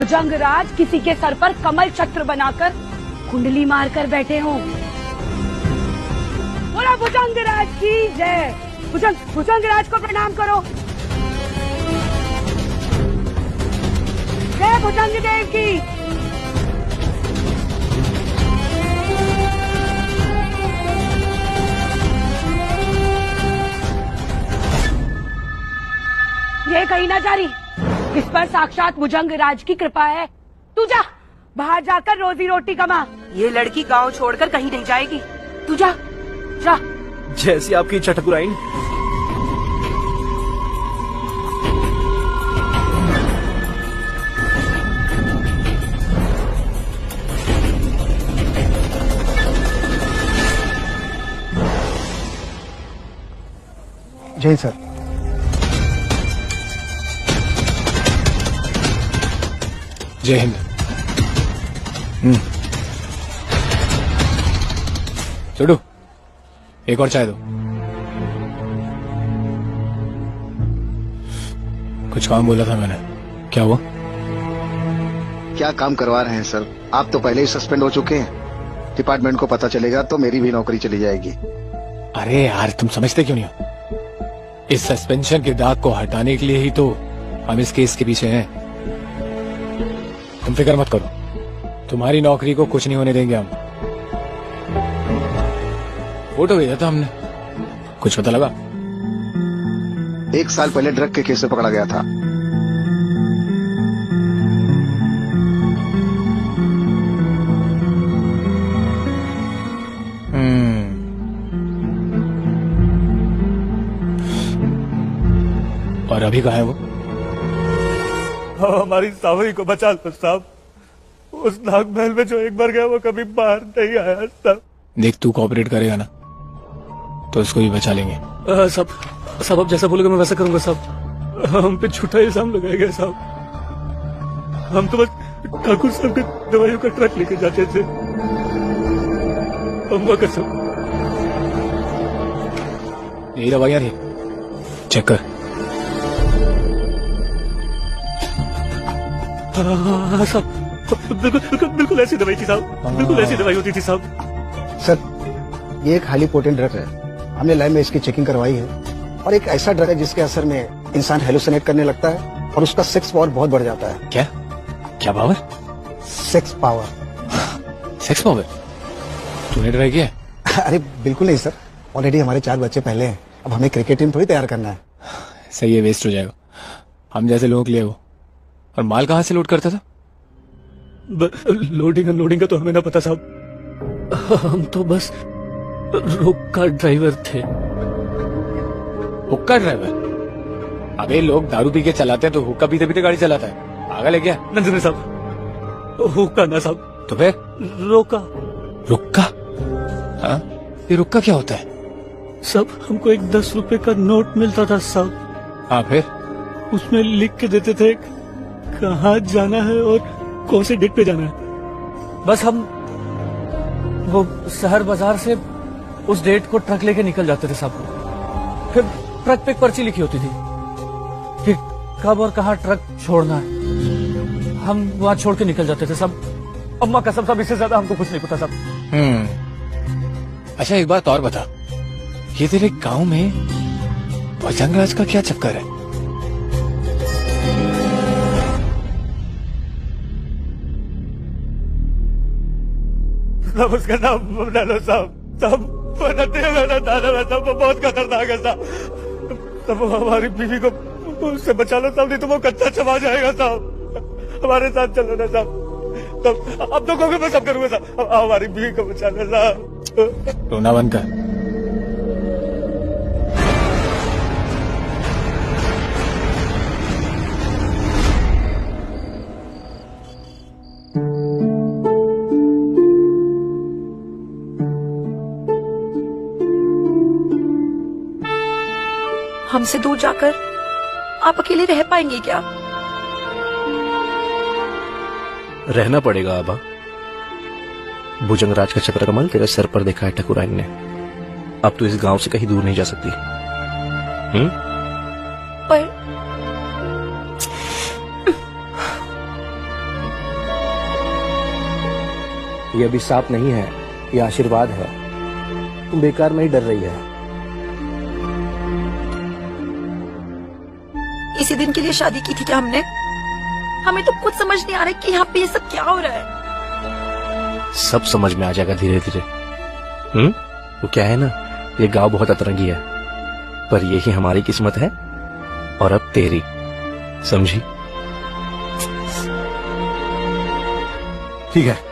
भुजंगराज किसी के सर पर कमल छत्र बनाकर कुंडली मारकर बैठे हों। बोला भुजंगराज की जय। भुजंगराज को प्रणाम करो। जय भुजंग देव की। ये कहीं ना जा रही, इस पर साक्षात भुजंगराज की कृपा है। तू जा, बाहर जाकर रोजी रोटी कमा। ये लड़की गांव छोड़कर कहीं नहीं जाएगी। तू जा जा। जैसी आपकी इच्छा ठाकुराइन। जय सर। जय हिंद। छोड़ो, एक और चाय दो। कुछ काम बोला था मैंने, क्या हुआ? क्या काम करवा रहे हैं सर? आप तो पहले ही सस्पेंड हो चुके हैं। डिपार्टमेंट को पता चलेगा तो मेरी भी नौकरी चली जाएगी। अरे यार, तुम समझते क्यों नहीं हो? इस सस्पेंशन के दाग को हटाने के लिए ही तो हम इस केस के पीछे हैं। तुम फिक्र मत करो, तुम्हारी नौकरी को कुछ नहीं होने देंगे हम। फोटो भेजा था हमने, कुछ पता लगा? 1 साल पहले ड्रग के केस में पकड़ा गया था। और अभी कहाँ है वो? हमारी सावरी को बचा लो साहब। उस नाग महल में जो एक बार गया वो कभी बाहर नहीं आया साहब। देख, तू कोऑपरेट करेगा ना तो उसको भी बचा लेंगे। साहब आप जैसा बोलोगे मैं वैसा करूंगा साहब। हम पे झूठा इल्जाम लगाया गया साहब। हम तो बस ठाकुर साहब के दवाइयों का ट्रक लेके जाते थे। अम्मा कसम। यही दवाइयां थी, चेक कर। हाँ साहब, बिल्कुल ऐसी दवाई थी साहब। बिल्कुल ऐसी दवाई होती थी साहब। सर, ये एक हाईली पोटेंट ड्रग है। हमने लैब में इसकी चेकिंग करवाई है और एक ऐसा ड्रग है जिसके असर में इंसान हेलुसिनेट करने लगता है और उसका सेक्स पावर बहुत बढ़ जाता है। क्या क्या power? Sex power. Sex power? तूने ट्राई किया? अरे बिल्कुल नहीं सर, ऑलरेडी हमारे 4 बच्चे पहले हैं। अब हमें क्रिकेट टीम थोड़ी तैयार करना है। सही है, वेस्ट हो जाएगा। हम जैसे लोगों के लिए वो। और माल कहाँ से लोड करता था? लोडिंग अनलोडिंग का तो हमें ना पता साहब। हम तो बस हुक्का ड्राइवर थे। हुक्का ड्राइवर? अबे लोग दारू पी के चलाते हैं तो हुक्का पीते पीते गाड़ी चलाता है। पागल है क्या? नहीं साहब, हुक्का ना साहब। तो फिर? रोका। रुक्का? हाँ, ये रुक्का क्या होता है? सब हमको एक 10 रुपए का नोट मिलता था साहब। हाँ, फिर? उसमें लिख के देते थे कहाँ जाना है और कौन से डेट पे जाना है। बस हम वो शहर बाजार से उस डेट को ट्रक लेके निकल जाते थे साहब। फिर ट्रक पे एक पर्ची लिखी होती थी कि कब और कहाँ ट्रक छोड़ना है। हम वहाँ छोड़ के निकल जाते थे सब। अम्मा कसम साहब, इससे ज्यादा हमको कुछ नहीं पता साहब। अच्छा, एक बात और बता, ये तेरे गांव में भुजंगराज का क्या चक्कर है? साहब उसका नाम डालो साहब। साहब साहब वो बहुत खतरनाक है साहब। तब हमारी बीवी को उससे बचा लो साहब, नहीं तो वो कच्चा चबा जाएगा साहब। हमारे साथ चलो ना साहब। तब अब तो कहोगे मैं सब करूंगा साहब। हमारी बीवी को बचा लो साहब। रोना बंद कर। हमसे दूर जाकर आप अकेले रह पाएंगे क्या? रहना पड़ेगा आबा। भुजंगराज का चक्र कमल तेरे सर पर देखा है ठाकुराइन ने। अब तो इस गांव से कहीं दूर नहीं जा सकती। पर ये अभिशाप नहीं है, ये आशीर्वाद है। तुम बेकार में ही डर रही है। इसी दिन के लिए शादी की थी क्या हमने? हमें तो कुछ समझ नहीं आ रहा है कि यहाँ पे ये सब क्या हो रहा है। सब समझ में आ जाएगा धीरे धीरे। वो क्या है ना, ये गांव बहुत अतरंगी है, पर यही हमारी किस्मत है और अब तेरी, समझी? ठीक है।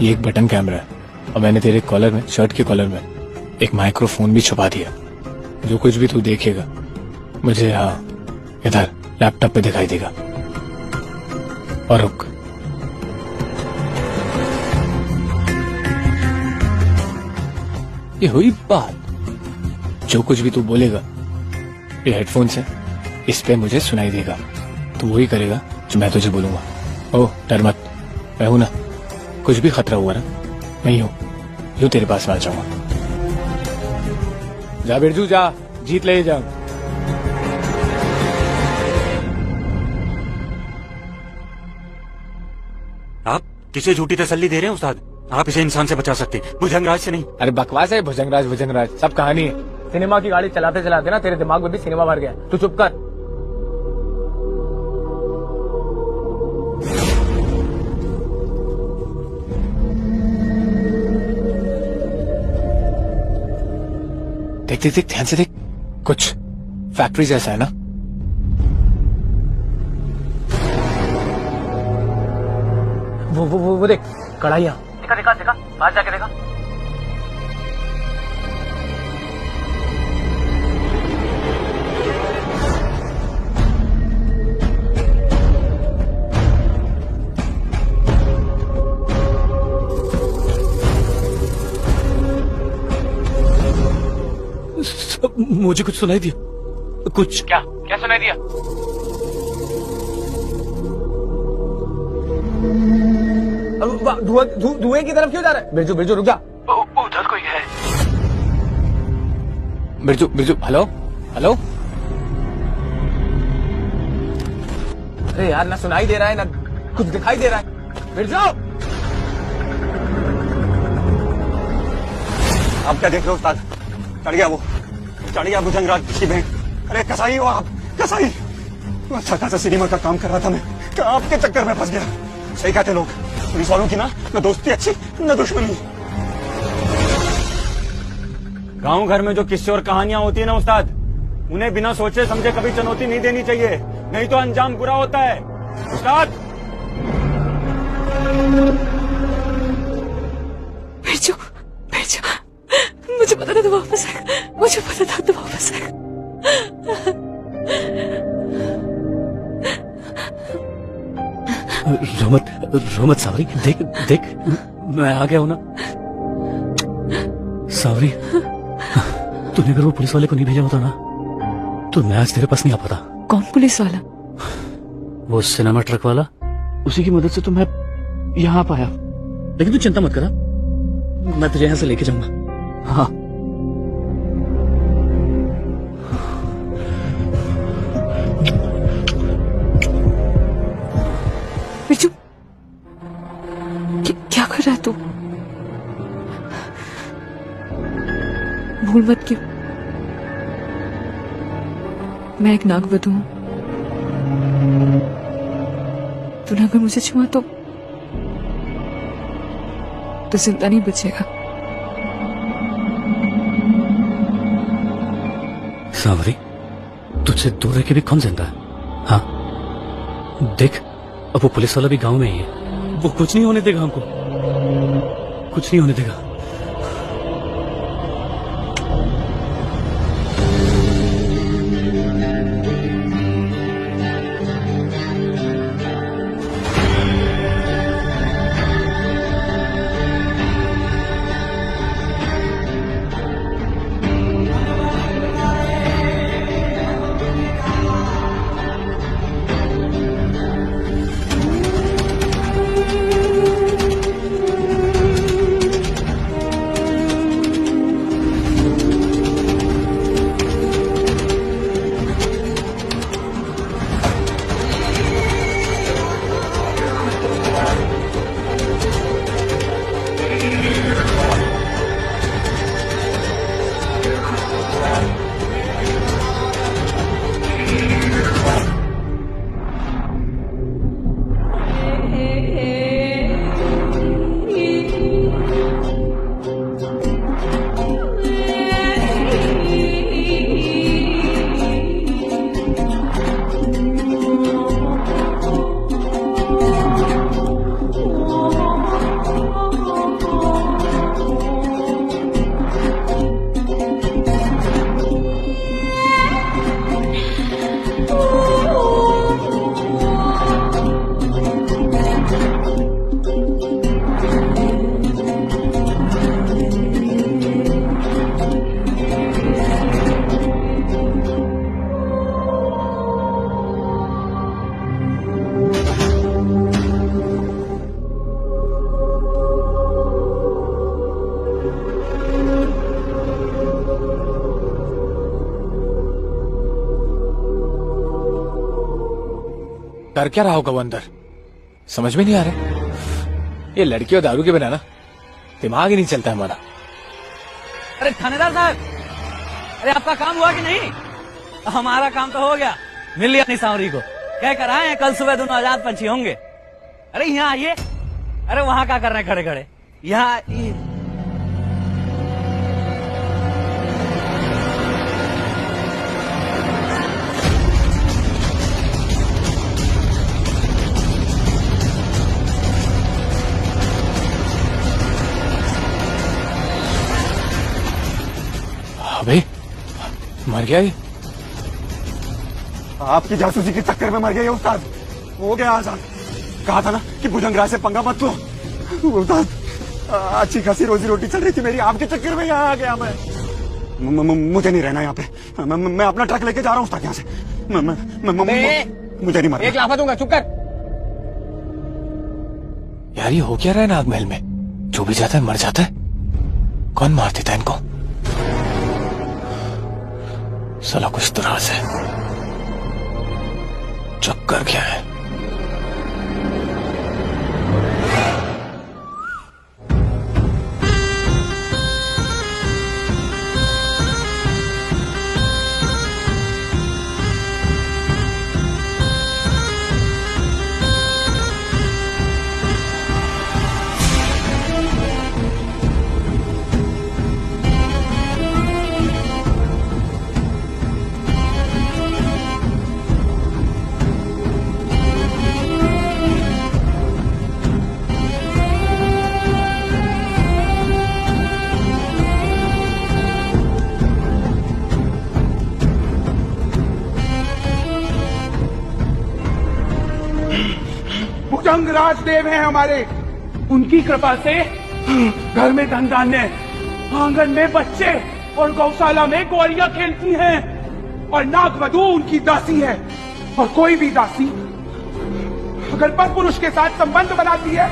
ये एक बटन कैमरा है और मैंने तेरे कॉलर में, शर्ट के कॉलर में एक माइक्रोफोन भी छुपा दिया। जो कुछ भी तू देखेगा मुझे इधर लैपटॉप पे दिखाई देगा। और रुक, ये हुई बात। जो कुछ भी तू बोलेगा ये हेडफोन से इस पे मुझे सुनाई देगा। तू वही करेगा जो मैं तुझे बोलूंगा। ओह डर मत, मैं हूं ना। कुछ भी खतरा हुआ ना मैं ही हूं, यूं तेरे पास में आ जाऊंगा। जा बिरजू जा, जीत ले जा। आप किसे झूठी तसल्ली दे रहे हैं उस्ताद? आप इसे इंसान से बचा सकते, भुजंगराज से नहीं। अरे बकवास है, भुजंगराज सब कहानी है। सिनेमा की गाड़ी चलाते चलाते ना तेरे दिमाग में भी सिनेमा भर गया। तू चुप कर। देख देख देख, ध्यान से देख। कुछ फैक्ट्री जैसा है ना। वो देख, कढ़ाइयाँ। देखा बाहर जाके देखा। मुझे कुछ सुनाई दिया। कुछ क्या क्या सुनाई दिया? धुएं की तरफ क्यों जा रहा है? बिरजू बिरजू रुक जा। उधर कोई है। Birju Birju, hello hello. अरे यार, ना सुनाई दे रहा है ना कुछ दिखाई दे रहा है। बिरजू, आप क्या देख रहे हो उस्ताद? चढ़ गया भुजंगराज की बहन। अरे कसाई हो आप, कसाई। अच्छा खासा सिनेमा का काम कर रहा था मैं, आपके चक्कर में फंस गया। सही कहते लोग, पुलिस वालों की ना दोस्ती अच्छी न दुश्मनी। गांव घर में जो किस्से और कहानियां होती है ना उस्ताद, उन्हें बिना सोचे समझे कभी चुनौती नहीं देनी चाहिए, नहीं तो अंजाम बुरा होता है। उस्ताद, बिरजू, बिरजू, मुझे पता था तू वापस आएगा, मुझे पता था तू वापस आएगा। रोमत सावरी, देख देख, मैं आ गया हूं ना। सावरी, तूने अगर वो पुलिस वाले को नहीं भेजा होता ना, तो मैं आज तेरे पास नहीं आ पाता। कौन पुलिस वाला? वो सिनेमा ट्रक वाला, उसी की मदद से तो मैं यहाँ आ पाया। लेकिन तू चिंता मत करा, मैं तुझे यहाँ से लेके जाऊंगा। हाँ, बिरजू, क्या कर रहा है तू? भूल मत कि मैं एक नागवधू हूं। तूने अगर मुझे छुआ तो जिंदा नहीं बचेगा। सावरी, तुझसे दूर रह के भी कौन जिंदा है? हाँ देख, अब वो पुलिस वाला भी गांव में ही है। वो कुछ नहीं होने देगा हमको, कुछ नहीं होने देगा। कर क्या रहा होगा वो अंदर, समझ में नहीं आ रहा। ये लड़की और दारू के बिना ना दिमाग ही नहीं चलता हमारा। अरे थानेदार साहब, अरे आपका काम हुआ कि नहीं? हमारा काम तो हो गया, मिल लिया अपनी सांवरी को। कह कर आए हैं कल सुबह दोनों आजाद पंछी होंगे। अरे यहाँ आइए। अरे वहां क्या कर रहे हैं खड़े खड़े? यहाँ अबे मर गया ये। आपकी जासूसी के चक्कर में मर गया ये उस्ताद। हो गया आजाद। कहा था ना कि भुजंगराज से पंगा मत लो। उस्ताद, अच्छी खासी रोजी रोटी चल रही थी मेरी, आपके चक्कर में यहाँ आ गया मैं। मुझे नहीं रहना यहाँ पे। मैं अपना ट्रक लेके जा रहा हूँ उस्ताद यहाँ से। मुझे नहीं मरना। एक लाफा दूंगा, चुप कर। यार ये हो क्या रहा है नागमहल में? जो भी जाता है मर जाता है। कौन मार देता है इनको? साला कुछ तो राज है। चक्कर क्या है? भुजंग राजदेव हैं हमारे। उनकी कृपा से घर में धन धान्य, आंगन में बच्चे और गौशाला में गौरियां खेलती हैं और नागवधू उनकी दासी है। और कोई भी दासी अगर पर पुरुष के साथ संबंध बनाती है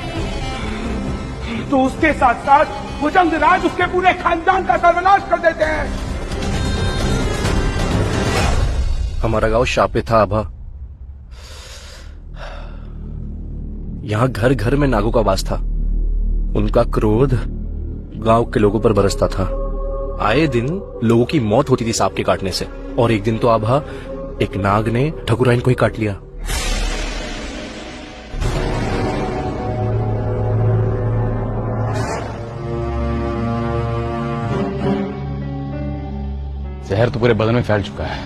तो उसके साथ साथ भुजंग राज उसके पूरे खानदान का सर्वनाश कर देते हैं। हमारा गांव शापित था आभा। यहाँ घर घर में नागों का वास था। उनका क्रोध गांव के लोगों पर बरसता था। आए दिन लोगों की मौत होती थी सांप के काटने से। और एक दिन तो आभा एक नाग ने ठकुराइन को ही काट लिया। जहर तो पूरे बदन में फैल चुका है।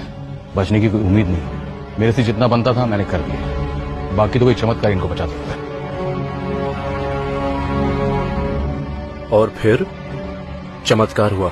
बचने की कोई उम्मीद नहीं। मेरे से जितना बनता था मैंने कर दिया। बाकी तो कोई चमत्कार इनको बचा सकता है। और फिर चमत्कार हुआ।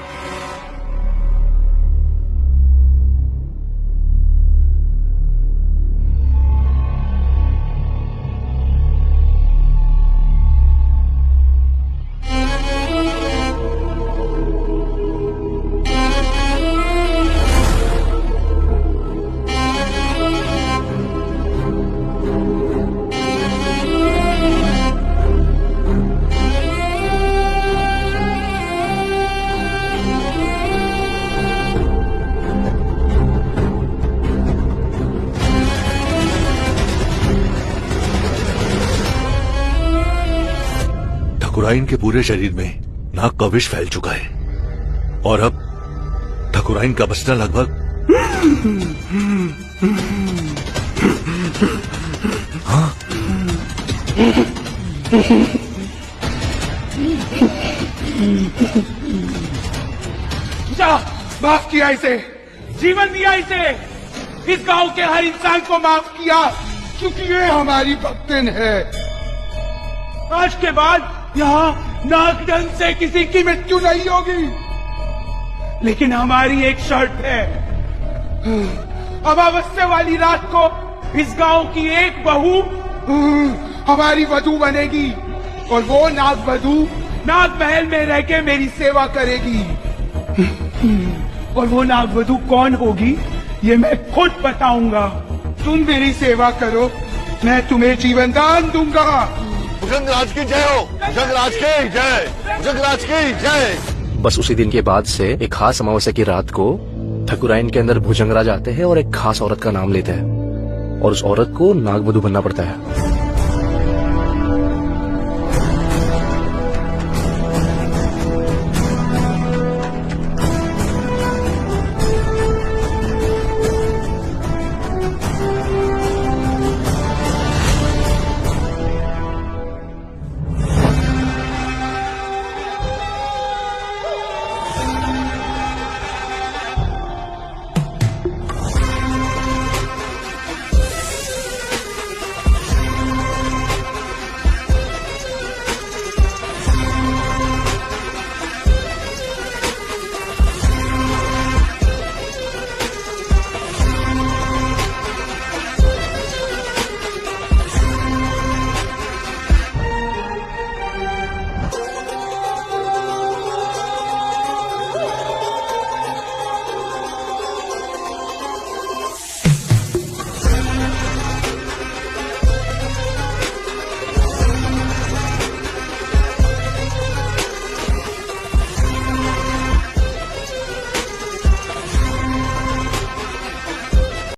ठकुराइन के पूरे शरीर में नाग का विष फैल चुका है और अब ठकुराइन का बचना लगभग हाँ? जा, माफ किया इसे, जीवन दिया इसे। इस गांव के हर इंसान को माफ किया क्योंकि ये हमारी भक्तिन है। आज के बाद यहाँ नागडन से किसी की मृत्यु नहीं होगी। लेकिन हमारी एक शर्त है, अमावस्या वाली रात को इस गांव की एक बहू हमारी वधू बनेगी और वो नागवधू नागमहल में रह के मेरी सेवा करेगी। और वो नागवधू कौन होगी ये मैं खुद बताऊंगा। तुम मेरी सेवा करो, मैं तुम्हें जीवन दान दूंगा। भुजंग राज की जय हो। भुजंग राज की जय। भुजंग राज की जय। बस उसी दिन के बाद से एक खास अमावस्या की रात को ठकुराइन के अंदर भुजंग राज आते हैं और एक खास औरत का नाम लेते हैं और उस औरत को नागवधू बनना पड़ता है।